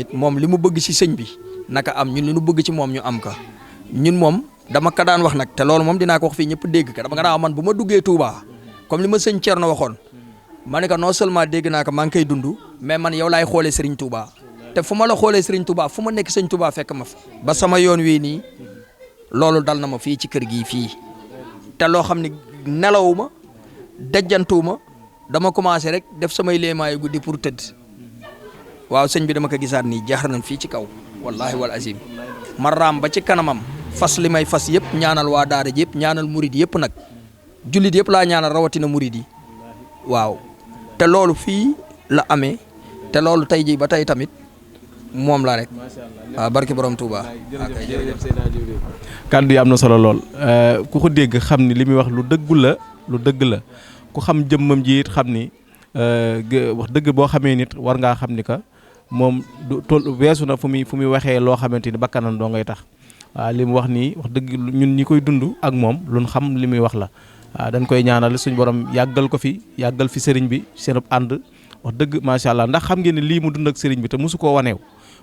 moom li mu bëgg ci sëñ bi naka am ñun li nu bëgg ci moom ñu am ka ñun moom dama ka daan wax nag te loolu moom dinaa ko wax fii ñëpp dégg ka dama nga naa man bu ma duggee Touba comme li ma sëñ Thierno waxoon ma ne ko non seulement dégg naa ko maa ngi koy dund mais man yow laay xoolee Serigne Touba te fu ma la xoolee Serigne Touba fu ma nekk sëñ Touba fekk ma fa ba sama yoon wii nii loolu dal na ma fii ci kër gii fii te loo xam ne nelawuma dajjantuuma dama commencé rek def samay léemaayu guddi pour tëdd waaw sëñ bi dama ko gisaat nii jaaxar nañ fii ci kaw wallahi wal azim ma raam ba ci kanamam fas li may fas yëpp ñaanal waa daara ji yëpp ñaanal murid yëpp nag jullit yëpp laa ñaanal rawatina murid yi waaw te loolu fii la amee te loolu tey jii ba tey tamit moom la rek waaw barki borom Touba. kàddu yi am na solo lool ku ko dégg xam ni li muy wax lu dëgg la ku xam jëmmam ji it xam ni wax dëgg boo xamee nit war ngaa xam ni ka moom du toll weesu na fu muy waxee loo xamante ni bakkanam doo ngay tax waaw li mu wax nii wax dëgg ñun ñi koy dund ak moom luñ xam li muy wax la waaw dañ koy ñaanal suñ borom yàggal ko fi yàggal fi sëriñ bi seen ànd wax dëgg macha allah ndax xam ngeen ne lii mu dund ak sëriñ bi te mosu koo waneew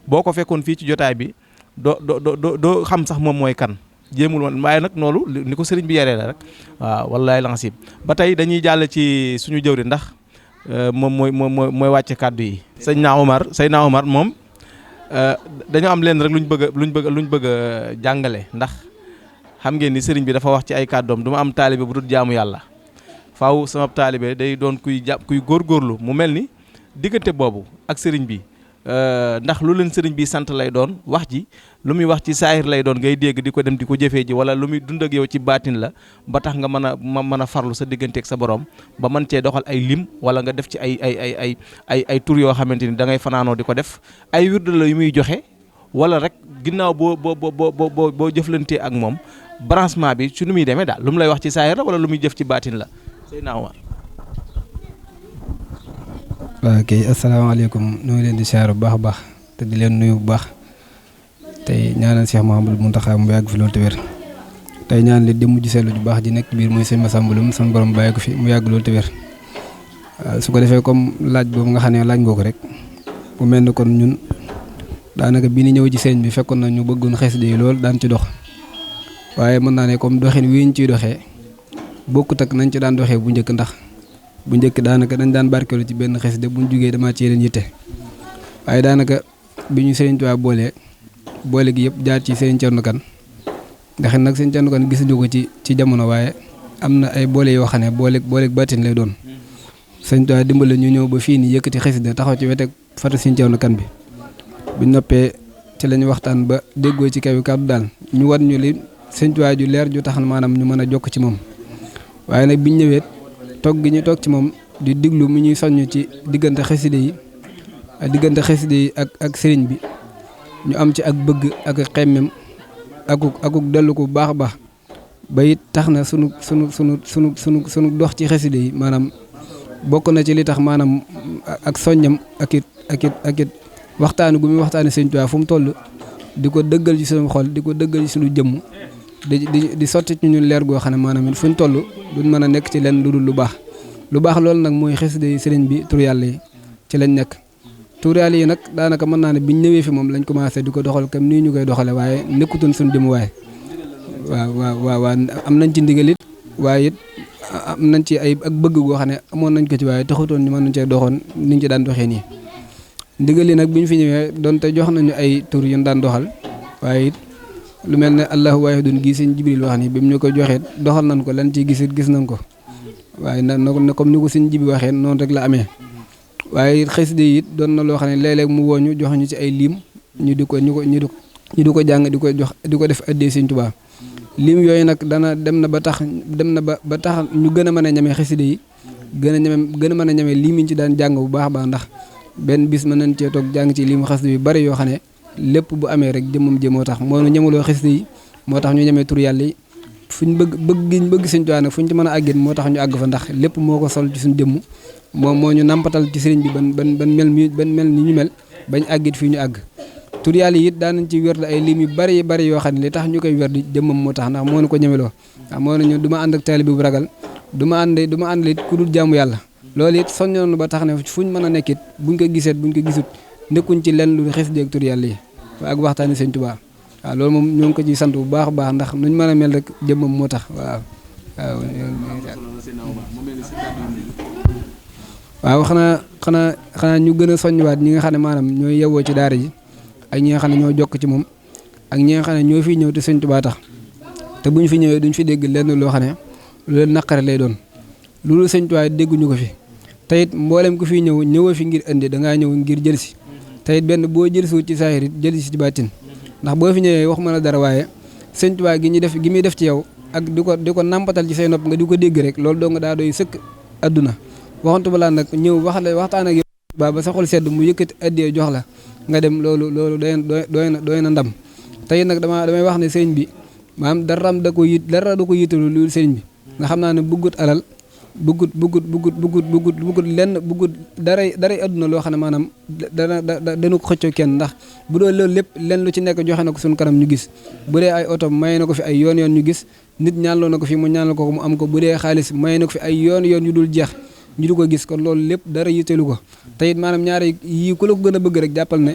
boo ko fekkoon fii ci jotaay bi doo xam sax moom mooy kan jéemul woon waaye nag loolu ni ko sëriñ bi yaree la rek waaw wallaay lancib ba tey dañuy jàll ci suñu jëwri ndax moom mooy wàcce kàddu yi. Seydina Omar moom dañoo am leen rek luñ bëgg a jàngale ndax xam ngeen ni sëriñ bi dafa wax ci ay kàddoom du ma am taalibe bu dul jaamu yàlla faaw sama taalibe day doon kuy góorgóorlu mu mel ni diggante boobu ak sëriñ bi ndax lu leen sëriñ bi sant lay doon wax ji lu muy wax ci saahir lay doon ngay dégg di ko dem di ko jëfee ji wala lu muy dund ak yow ci baatin la ba tax nga mën a farlu sa digganteeg sa borom ba mën cee doxal ay lim wala nga def ci ay tur yoo xamante ni da ngay fanaanoo di ko def ay wirde la yu muy joxe wala rek ginnaaw boo jëflantee ak moom branchement bi ci nu muy demee daal lu mu lay wax ci saahir la wala lu muy jëf ci baatin la Seydina Omar. waaw kay asalaamaaleykum ñu ngi leen di siyaar bu baax a baax te di leen nuyu bu baax tey ñaanal Cheikh Mouhamadou Mountakha mu yàgg fi loolu te wér tey ñaan li dem ji seetlu ju baax ji nekk biir mooy sëñ Massamba Loum sama borom bàyyi ko fi mu yàgg loolu te wér su ko defee comme laaj boobu nga xam ne laaj ngoo ko rek bu mel ni kon ñun daanaka bi ni ñëw ci sëñ bi fekkoon na ñu bëggoon xasida yi lool daan ci dox waaye mën naa ne comme doxin wi ñu ciy doxee bokkut ak nañ ci daan doxee bu njëkk ndax bu njëkk daanaka dañ daan barkeelu ci benn xasida bu ñu jugee damaa ci yeneen yitte waaye daanaka bi ñu Sëriñ Tuubaa boole gi yëpp jaar ci Sëriñ Cerno Kan ndax nag Sëriñ Cerno Kan gisuñu ko ci jamono waaye am na ay boole yoo xam ne boole baatin lay doon Sëriñ Tuubaa dimbale ñu ñëw ba fii nii yëkkati xasida taxaw ci wetek fata Sëriñ Cerno Kan bi bu noppee ci lañu waxtaan ba déggoo ci kaw kàddu daal ñu war ñu li Sëriñ Tuubaa ju leer ju tax maanaam ñu mën a jokk ci moom waaye nag biñ ñëwee toog gi ñu toog ci moom di diglu mu ñuy soññ ci diggante xaside yi ak sëriñ bi ñu am ci ak bëgg ak xemmem akuk dellu ko bu baax a baax ba it tax na sunu dox ci xaside yi maanaam bokk na ci li tax maanaam ak soññam ak it waxtaanu gu muy waxtaani Sëriñ Tuubaa fu mu toll di ko dëggal ci sunu xol di ko dëggal ci sunu jëmm di sotti ci ñun leer goo xam ne maanaam it fu ñu toll duñ mën a nekk ci lenn lu dul lu baax loolu nag mooy xasida yi sëriñ bi tur yàlla yi ci lañ nekk tur yàlla yi nag daanaka mën naa ne biñ ñëwee fi moom lañ commencé di ko doxal comme nii ñu koy doxale waaye nekkutoon suñu jëm waaye waaw am nañ ci ndigalit waaye it am nañ ci ak bëgg goo xam ne amoon nañ ko ci waaye taxutoon ñu mën nañ cee doxoon niñ ci daan doxee nii ndigal yi nag bi ñu fi ñëwee donte jox nañu ay tur yu ñu daan doxal waaye it lu mel ne allahu waahidun gi sëñ Jibril wax ni bi mu ñu ko joxee doxal nañ ko lan ciy gis nañ ko waaye na comme ni ko sëñ Jibi waxee noonu rek la amee waaye xasida yi it doon na loo xam ne léeg-léeg mu woo ñu jox ñu ci ay lim ñu di ko jàng di ko def addee Sëñ Tuubaa lim yooyu nag dem na ba tax ñu gën a mën a ñamee xasida yi gën a mën a ñamee lim yi ci daan jàng bu baax a baax ndax benn bis mën nañ cee toog jàng ci limu xasida yu bari yoo xam ne lépp bu amee rek jëmmam jëmoo tax moo nu ñamaloo xasida yi moo tax ñu ñamee tur yàlla yi fuñ bëgg Sëñ Tuubaa nag fuñ ci mën a àggin moo tax ñu àgg fa ndax lépp moo ko sol ci suñu jëmm moom moo ñu nampatal ci sëriñ bi ban mel ni ñu mel bañ àggit fii ñu àgg tur yàlla yi it daanañ ci werd ay lim yu bari yoo xam ne li tax ñu koy werd jëmmam moo tax ndax moo nu ko ñemeloo waaw moo nañu du ma ànd ak taalibe bu ragal du ma ànd it ku dul jaamu yàlla loolu it soññoon ba tax ne fuñ mën a nekkit buñ ko gisut nekkuñ ci lenn lu xasida ak tur yàlla yi ak waxtaani sëñ Tuubaa waaw loolu moom ñoo ngi ko ci sant bu baax a baax ndax nuñ mën a mel rek jëmmam moo tax waaw waaw xanaa ñu gën a soññiwaat ñi nga xam ne maanaam ñooy yewoo ci daara ji ak ñi nga xam ne ñoo jokk ci moom ak ñi nga xam ne ñoo fiy ñëw te sëñ Tuubaa tax te buñ fi ñëwee duñ fi dégg lenn loo xam ne lu leen naqare lay doon loolu sëñ Tuubaa dégguñu ko fi te it mboolem ku fiy ñëwoo fi ngir indi dangaa ñëw ngir jël si te it benn boo jël si ci saahir it jël si ci baatin ndax boo fi ñëwee wax ma la dara waaye sëñ Tuubaa gi muy def ci yow ak di ko nampatal ci say nopp nga di ko dégg rek loolu doo nga daa doy sëkk adduna waxantu balaa nag ñëw waxtaan ak yow ba sa xol sedd mu yëkkati addee jox la nga dem loolu doy na ndam tey nag damay wax ne sëñ bi maanaam dara du ko yitalu lu sëñ bi nga xam naa ne bëggut alal bëggut lenn bëggut daray adduna loo xam ne maanaam dana ko xëccoo kenn ndax bu doo loolu lépp lenn lu ci nekk joxe na ko suñu kanam ñu gis bu dee ay oto may na ko fi ay yoon ñu gis nit ñaanloo na ko fi mu ñaanal ko mu am ko bu dee xaalis may na ko fi ay yoon yu dul jeex ñu du ko gis kon loolu lépp dara yitteelu ko te it maanaam ñaari yii ku la ko gën a bëgg rek jàppal ne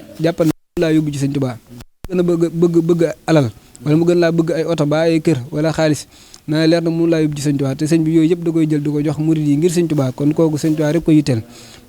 laa yóbbu ci sëñ Tuubaa gën a bëgg alal wala mu gën laa bëgg ay oto ba ay kër wala xaalis na leer na mënu laa yóbbu ci sëñ Tuubaa te sëñ bi yooyu yëpp da koy jël di ko jox murid yi ngir sëñ Tuubaa kon kooku sëñ Tuubaa rek ko yitteel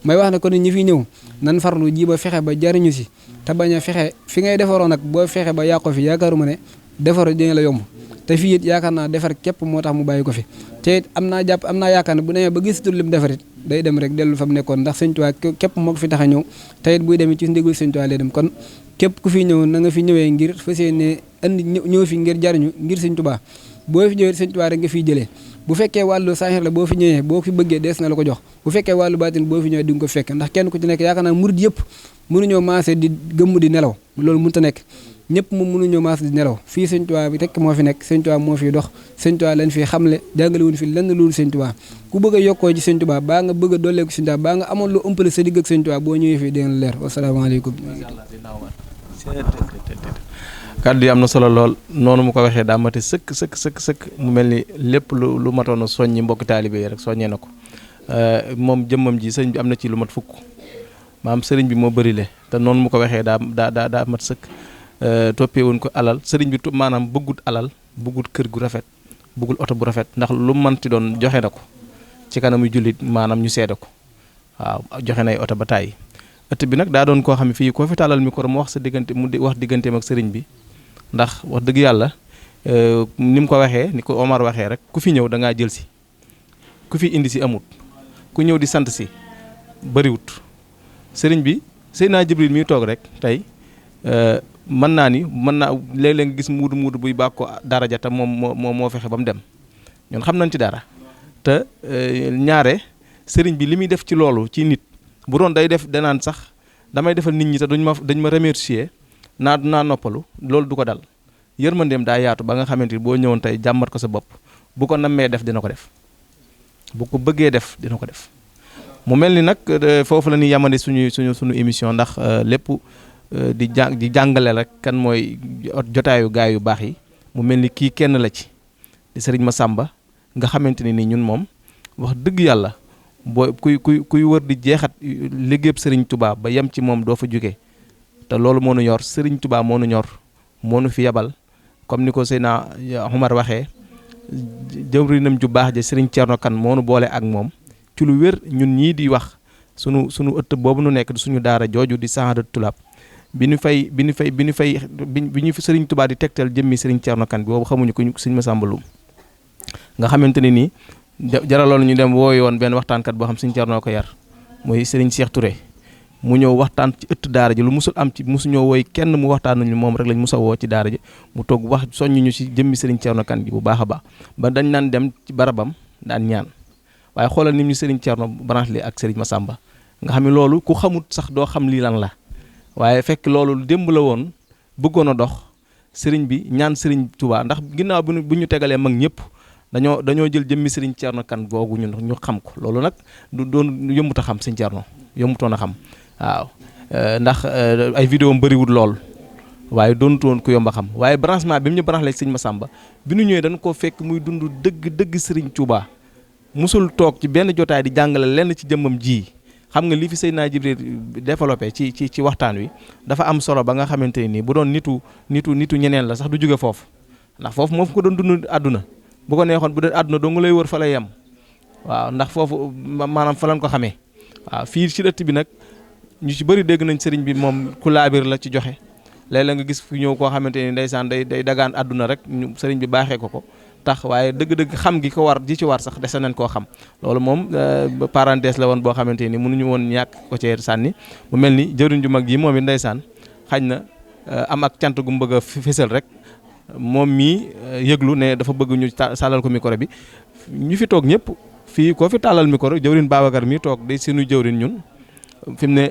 may wax ne kon ñi fi ñëw nan farlu ji ba fexe ba jariñu si te bañ a fexe fi ngay defaroo nag boo fexe ba yàqoo fi yaakaaruma ne defaru dina la yomb te fii it yaakaar naa defar képp moo tax mu bàyyi ko fi te it am naa yaakaar ne bu demee ba gisatul lim defar it day dem rek dellu fa mu nekkoon ndax sëñ Tuubaa képp moo ko fi tax a ñëw te it buy demee ci ndigul sëñ Tuubaa lay dem kon képp ku fi ñëw na nga fi ñëwee ngir fas yéene andi ñëw fi ngir jariñu ngir sëñ Tuubaa boo fi ñëwee sëñ Tuubaa rek nga fiy jëlee bu fekkee wàllu saahir la boo fi ñëwee boo fi bëggee dees na la ko jox bu fekkee wàllu baatin boo fi ñëwee di nga ko fekk ndax kenn ku ci nekk yaakaar naa murid yëpp mënuñoo maase di gëmm di nelaw loolu mënut a nekk ñëpp moom mënuñoo maase di nelaw fii sëñ Tuubaa bi rek moo fi nekk sëñ Tuubaa moo fiy dox sëñ Tuubaa lañ fi xamle jàngale wuñ fi lenn loolu sëñ Tuubaa ku bëgg a yokkoo ci sëñ Tuubaa baa nga bëgg a dolleeku sëñ Tuubaa baa nga amoon lu ëmpale sa digg ak sëñ Tuubaa boo ñëwee fii dina leer wasalaamaaleykum kàddu yi am na solo lool noonu mu ko waxee daa mate sëkk mu mel ni lépp lu matoon a soññi mbokki taalibe yi rek soññee na ko moom jëmmam ji sëriñ bi am na ci lu mat fukk maam sëriñ bi moo bëri le te noonu mu ko waxee daa mat sëkk toppee woon ko alal sëriñ bi maanaam bëggut alal bëggut kër gu rafet bëggul oto bu rafet ndax lu manti doon joxe na ko ci kanamu jullit maanaam ñu seede ko waaw joxe nay oto ba tàyyi ëtt bi nag daa doon koo xam ne fii koo fi tàllal micro mu wax digganteem ak sëriñ bi ndax wax dëgg yàlla ni mu ko waxee ni ko Omar waxee rek ku fi ñëw da ngaa jël si ku fi indi si amut ku ñëw di sant si bëriwut sëriñ bi Seydina Jibril mi toog rek tey mën naa léeg-léeg nga gis muudu buy bàkk ko daraja te moom moo fexe ba mu dem ñun xam nañ ci dara te ñaare sëriñ bi li muy def ci loolu ci nit bu doon day def danaan sax damay defal nit ñi te dañ ma remercier naa noppalu loolu du ko dal yërmandeem daa yaatu ba nga xamante ni boo ñëwoon tey jàmmat ko sa bopp bu ko nammee def dina ko def bu ko bëggee def dina ko def mu mel ni nag foofu la ñuy yamandi suñu émission ndax lépp di jàngale rek kan mooy jotaayu gaay yu baax yi mu mel ni kii kenn la ci di sëriñ Massamba nga xamante ni ñun moom wax dëgg yàlla boo kuy wër di jeexat liggéeyub sëriñ Touba ba yem ci moom doo fa jógee te loolu moo nu ñor sëriñ Touba moo nu ñor moo nu fi yabal comme ni ko Seydina Omar waxee jëwriñam ju baax ja sëriñ Thierno Kane moo nu boole ak moom ci lu wér ñun ñii di wax sunu ëtt boobu nu nekk suñu daara jooju di Sahadatou Toulab bi ñu fi sëriñ Touba di tegtal jëmmi sëriñ Thierno Kane bi boobu xamuñu ko sëriñ Massamba Loum nga xamante ne nii jaraloon ñu dem wooyu woon benn waxtaankat boo xam sëriñ Thierno ko yar muy sëriñ Cheikh Touré mu ñëw waxtaan ci ëtt daara ji lu musul am ci musuñoo wooy kenn mu waxtaan nañu moom rek lañ musa woo ci daara ji mu toog wax soññu ñu ci jëmmi sëriñ Thierno Kane bi bu baax a baax ba dañ naan dem ci barabam daan ñaan waaye xoolal ni ñu sëriñ Thierno branche li ak sëriñ Massamba nga xam ne loolu ku xamut sax doo xam lii lan la waaye fekk loolu démb la woon bëggoon a dox sëriñ bi ñaan sëriñ Touba ndax ginnaaw bu ñu tegalee mag ñëpp dañoo jël jëmmi sëriñ Thierno Kane googu ñu xam ko loolu nag du doon yëmbut a xam sëriñ Thierno yëmbutoon a xam waaw ndax ay vidéo bëriwul lool waaye doonut woon ku yomb a xam waaye branchement bi mu ñu branché sëriñ Massamba bi ñu ñëwee dañ koo fekk muy dund dëgg sëriñ Touba musul toog ci benn jotaay di jàngale lenn ci jëmmam ji xam nga li fi Seydina Jibril développé ci waxtaan wi dafa am solo ba nga xamante ni bu doon nitu ñeneen la sax du jóge foofu ndax foofu moo ko doon dund àdduna bu ko neexoon bu dee àdduna doo nga lay wër fa lay yem waaw ndax foofu maanaam fa lañ ko xamee waaw fii ci dëtt bi nag ñu ci bëri dégg nañ sëriñ bi moom ku laabir la ci joxe léeg-léeg nga gis fu ñëw koo xamante ni ndeysaan day dagaan àdduna rek ñu sëriñ bi baaxee ko tax waaye dëgg-dëgg xam gi ko war ji ci war sax dese nañ koo xam loolu moom parenthèse la woon boo xamante ni mënuñu woon ñàkk ko cee sànni mu mel ni jëriñ ju mag yi moom it ndeysaan xañ na am ak cant gu mu bëgg a fésal rek moom mii yëglu ne dafa bëgg ñu sàllal ko micro bi ñu fi toog ñëpp fii koo fi tàllal micro jëwrin Babacar mii toog day seenu jëwrin ñun fi mu ne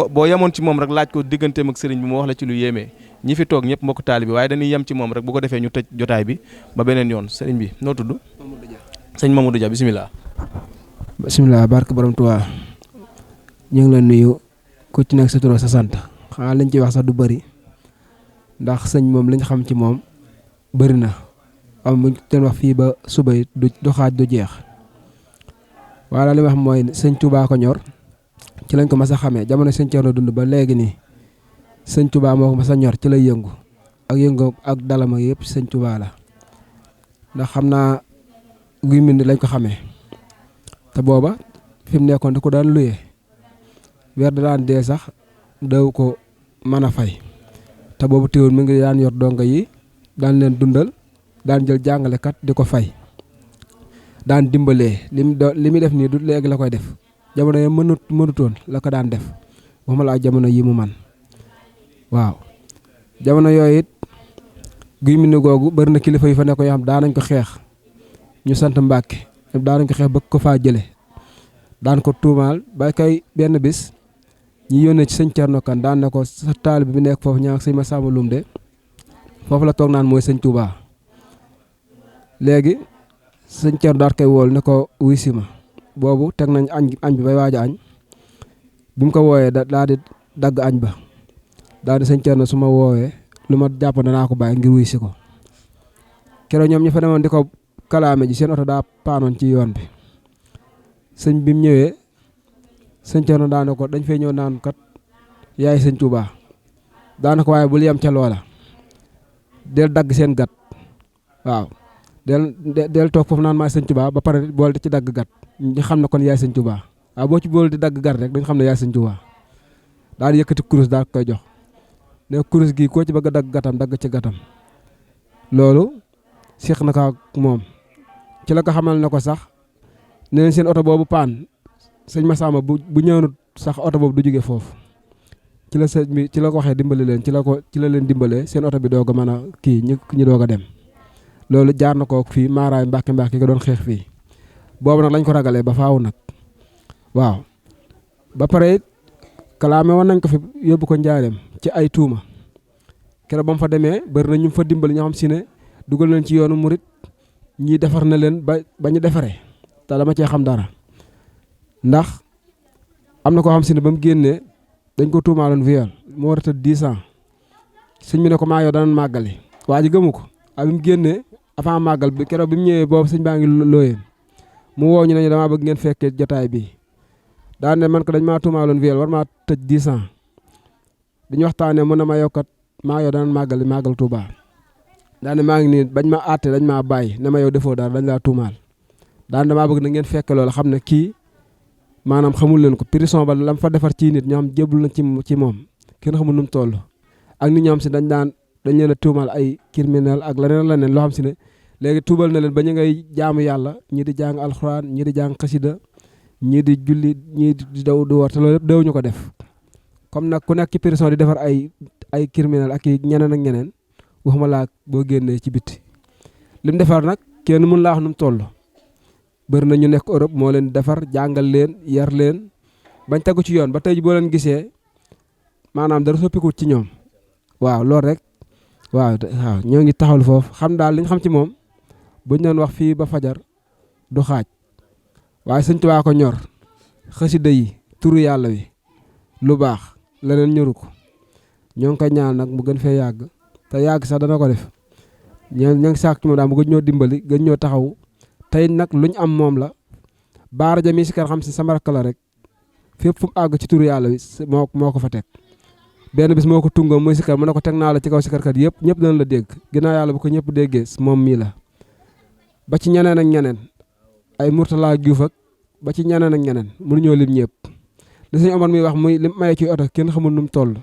boo yemoon ci moom rek laaj ko digganteem ak sëriñ bi mu wax la ci lu yéemee ñi fi toog ñëpp mbokk taali bi waaye dañuy yem ci moom rek bu ko defee ñu tëj jotaay bi ba beneen yoon sëriñ bi noo tudd sëñ Mamadou Dia bisimilah. bisimilah barke borom Tuubaa ñu ngi la nuyu ku ci nekk sa tur sa sant xanaa lañ ciy wax sax du bëri ndax sëñ moom lañ xam ci moom bëri na am buñ teen wax fii ba suba it du xaaj du jeex waaye li wax mooy sëñ Tuubaa ko ñor ci lañ ko mas a xamee jamono sëñ Ceerno dund ba léegi nii sëñ Tuubaa moo ko mas a ñor ci lay yëngu ak dalama yëpp sëñ Tuubaa la ndax xam naa guy mbind lañ ko xamee te booba fi mu nekkoon da ko daan luye weer da daan dee sax daw ko mën a fay te boobu téewul mi ngi daan yor donga yi daan leen dundal daan jël jàngalekat di ko fay daan dimbalee li muy def nii du léegi la koy def jamono yi mënutoon la ko daan def waxuma la ak jamono yi mu man waaw jamono yooyu it guy mbind googu bari na kilifa yi fa nekk yoo xam daan nañ ko xeex ñu sant Mbàkke daan nañ ko xeex bëgg ko faa jële daan ko tuumaal ba kay benn bis ñi yónnee ci sëñ Cerno Kan daan ne ko sa taalibe bi nekk foofu ñaa sëñ Masamba Lum de foofu la toog naan mooy sëñ Tuubaa léegi sëñ Cerno daat koy wool ne ko wuy si ma boobu teg nañ añ bi bay waaj a añ bi mu ko wooyee daa di dagg añ ba daal di sëñ Cerno su ma woowee lu ma jàpp danaa ko bàyyi ngir wuy si ko keroog ñoom ñu fa demoon di ko kalaame ji seen oto daa paanoon ci yoon bi sëñ bi mu ñëwee sëñ Cerno daana ko dañ fay ñëw naan kat yaay sëñ Tuubaa daana ko waaye bul yem ca loola del dagg seen gat waaw del toog foofu naan maay sëñ Tuubaa ba pare bool di ci dagg gat ñu xam ne kon yaay sëñ Tuubaa waaw boo ci bool di dagg gat rek dañ xam ne yaay sëñ Tuubaa daal di yëkkati kurus daal koy jox ne kurus gi koo ci bëgg a dagg gatam dagg ci gatam loolu seex na ko ak moom ci la ko xamal ne ko sax ne leen seen oto boobu paan sëñ Massamba bu ñëwut sax oto boobu du jóge foofu ci la sëñ bi ci la ko waxee dimbali leen ci la leen dimbalee seen oto bi doog a mën a kii ñu doog a dem loolu jaar na ko fii maaraay Mbàkke nga doon xeex fii boobu nag lañ ko ragalee ba faaw nag waaw ba pare it kalaame woon nañ ko fi yóbbu ko njaareem ci ay tuuma keroog ba mu fa demee bari na ñu fa dimbali ñoo xam si ne dugal leen ci yoonu murit ñii defar na leen ba ñu defaree te dama cee xam dara ndax am na koo xam si ne ba mu génnee dañ ko tuumaaloon viol moo war a tëdd 10 ans sëñ bi ne ko maa yow danañ màggali waa ji gëmu ko bi mu génnee avant màggal bi keroog bi mu ñëwee boobu sëñ baa ngi looyeen mu woo ñu ne ñu damaa bëgg ngeen fekkee jotaay bi daan ne man ko dañ maa tuumaaloon viol war maa tëj 10 ans dañu waxtaanee mu ne ma yokkat maa yow danañ màggal Tuubaa daan ne maa ngi nii bañ ma àtte dañ maa bàyyi ne ma yow defoo dara dañ laa tuumaal daan damaa bëgg na ngeen fekke loolu xam ne kii maanaam xamul leen ko prison ba lam fa defar ci nit ñoo xam jébul na ci moom kenn xamul nu mu toll ak nit ñoo xam si dañ leen a tuumaal ay criminel ak leneen loo xam si ne léegi tuubal na leen ba ñu ngay jaamu yàlla ñii di jàng alxuraan ñii di jàng xasida ñii di julli ñii di daw di woor te loolu yëpp dawuñu ko def comme nag ku nekk ci prison di defar ay criminel ak i ñeneen ak ñeneen waxuma laa boo génnee ci bitti lim defar nag kenn mun laa wax nu mu toll bëri na ñu nekk Europe moo leen defar jàngal leen yar leen bañ tegu ci yoon ba tey boo leen gisee maanaam dara soppikuut ci ñoom waaw loolu rek waaw ñoo ngi taxawal foofu xam daal li ñu xam ci moom buñ doon wax fii ba fajar du xaaj waaye sëñ Tuubaa ko ñor xasida yi turu yàlla wi lu baax leneen ñoru ko ñoo ngi koy ñaan nag mu gën fee yàgg te yàgg sax dana ko def ñoo ngi sàkk ci moom daal mu gën ñoo dimbali gën ñoo taxaw tey nag luñ am moom la baara ja mi si kar xam si sama rakk la rek fépp fu mu àgg ci turu yàlla wi moo ko fa teg benn bis moo ko tungoom muy sikar mu ne ko teg naa la ci kaw sikarkat yëpp ñëpp dana la dégg ginnaaw yàlla bu ko ñëpp déggee moom mii la ba ci ñeneen ak ñeneen ay Mourtala Diouf ak ba ci ñeneen ak ñeneen mënuñoo lim ñëpp li sëñ Omar muy wax muy lim maye ci oto kenn xamul nu mu toll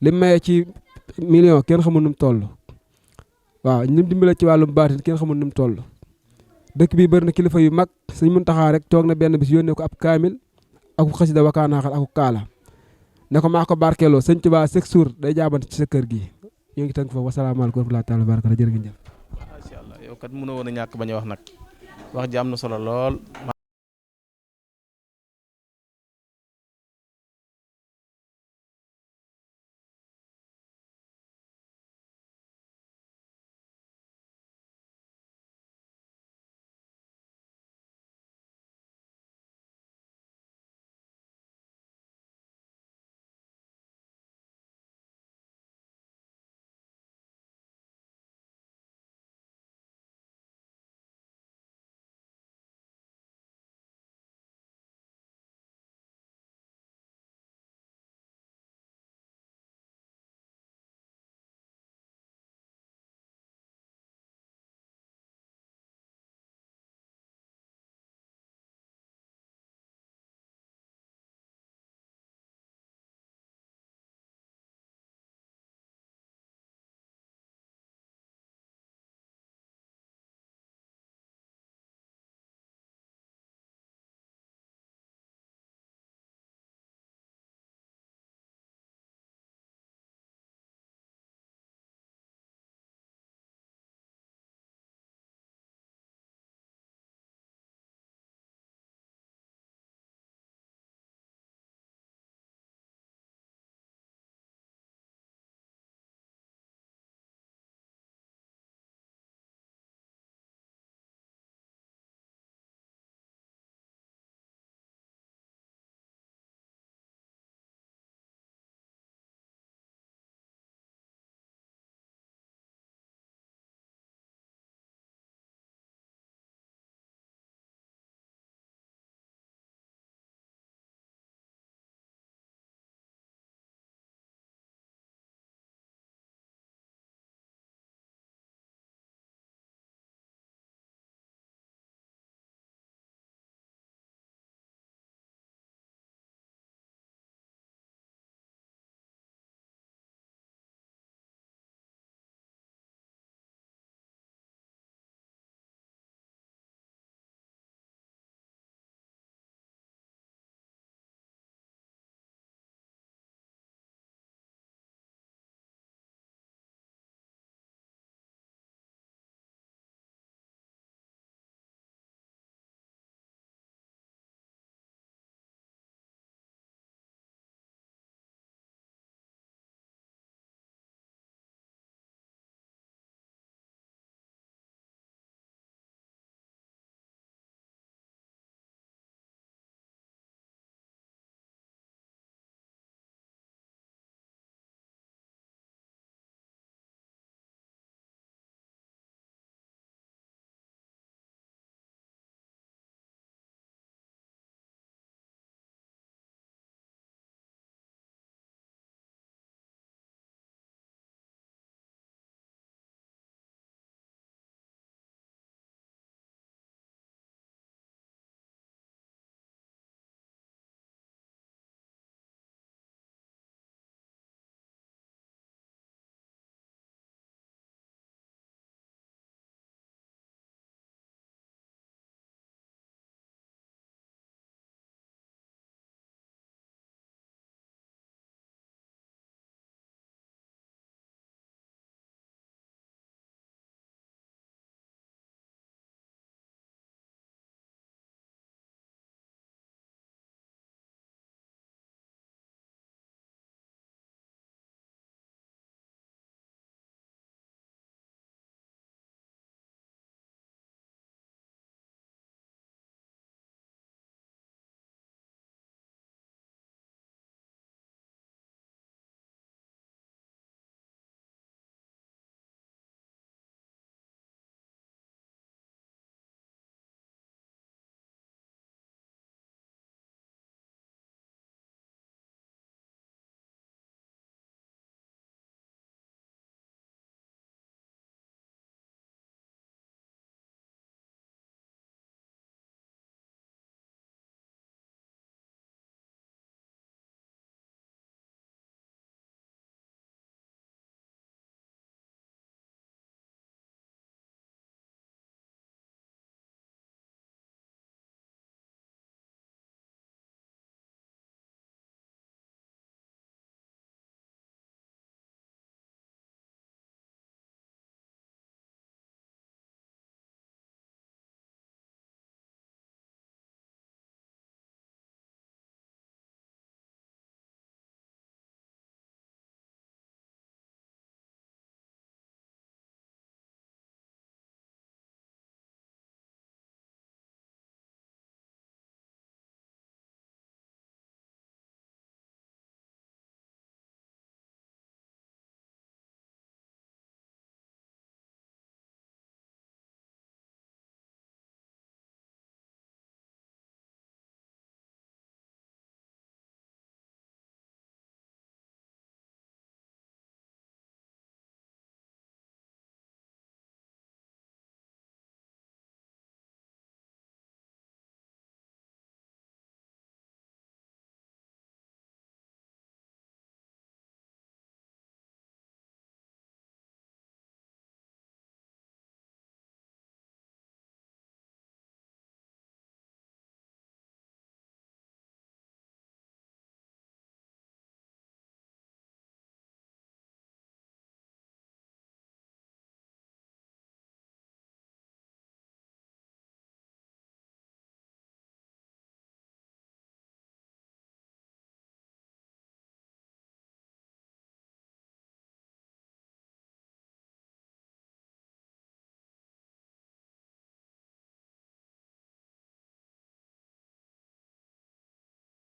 lim maye ci million kenn xamul nu mu toll waaw lim dimbale ci wàllum baatin kenn xamul nu mu toll dëkk bi bëri na kilifa yu mag sëñ Muntaxa rek toog na benn bis yónnee ko ab kaamil aku xasida wakaanaaxal aku kaala ne ko maa ko barkeeloo sëñ Tuubaa chaque jour day jaabante ci sa kër gi ñoo ngi tënk foofu wasalaamaaleykum wa rahmatullaahi taala wa barakaatuh jërë ngeen jëf. macha allah yow kat mënoo woon a ñàkk bañ a wax nag wax ji am na solo lool.